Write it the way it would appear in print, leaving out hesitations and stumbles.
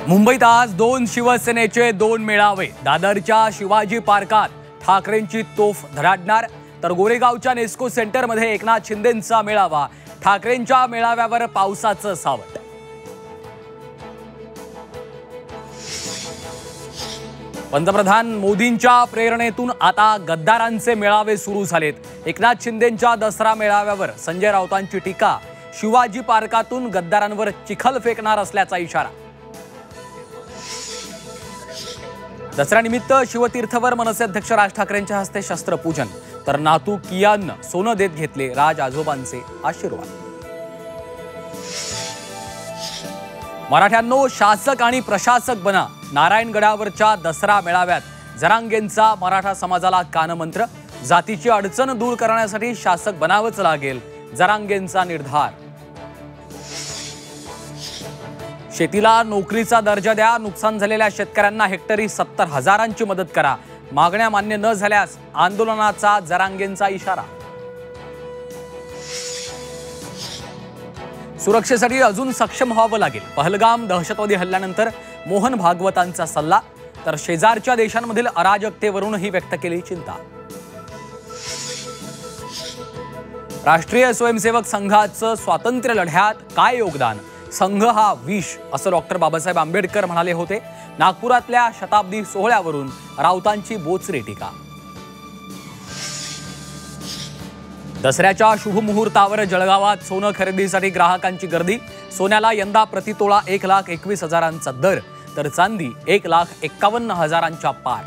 मुंबईत आज दोन शिवसेनेचे दोन मेळावे। दादरच्या शिवाजी पार्कात ठाकरेंची तोफ धडाडणार, तर गोरेगावच्या नेस्को सेंटरमध्ये एकनाथ शिंदेंचा मेळावा। ठाकरेंच्या मेळाव्यावर पावसाचं सावट। पंतप्रधान मोदींच्या प्रेरणेतून आता गद्दारांचे मेळावे सुरू झालेत। एकनाथ शिंदेंच्या दसरा मेळाव्यावर संजय राऊतांची टीका। शिवाजी पार्कातून गद्दारांवर चिखल फेकणार असल्याचा इशारा। दसऱ्यानिमित्त शिवतीर्थवर मनसे अध्यक्ष राज ठाकरेंच्या हस्ते शस्त्रपूजन, तर नातू कियाननं सोनं देत घेतले राज आजोबांचे आशीर्वाद। मराठ्यांनो, शासक आणि प्रशासक बना। नारायणगडावरच्या दसरा मेळाव्यात जरांगेंचा मराठा समाजाला कानमंत्र। जातीची अडचण दूर करण्यासाठी शासक बनावंच लागेल, जरांगेंचा निर्धार। शेतीला नोकरीचा दर्जा द्या। नुकसान झालेल्या शेतकऱ्यांना हेक्टरी 70,000ची मदत करा। मागण्या मान्य न झाल्यास आंदोलनाचा जरांगेंचा इशारा। सुरक्षेसाठी अजून सक्षम व्हावं लागेल। पहलगाम दहशतवादी हल्ल्यानंतर मोहन भागवतांचा सल्ला, तर शेजारच्या देशांमधील अराजकतेवरूनही व्यक्त केली चिंता। राष्ट्रीय स्वयंसेवक संघाचं स्वातंत्र्य लढ्यात काय योगदान? संघ हा विष, असं डॉक्टर बाबासाहेब आंबेडकर म्हणाले होते। नागपुरातल्या शताब्दी सोहळ्यावरून राऊतांची बोचरी टीका। दसऱ्याच्या शुभ मुहूर्तावर जळगावात सोनं खरेदीसाठी ग्राहकांची गर्दी। सोन्याला यंदा प्रतितोळा 1,21,000चा दर, तर चांदी 1,51,000च्या पार।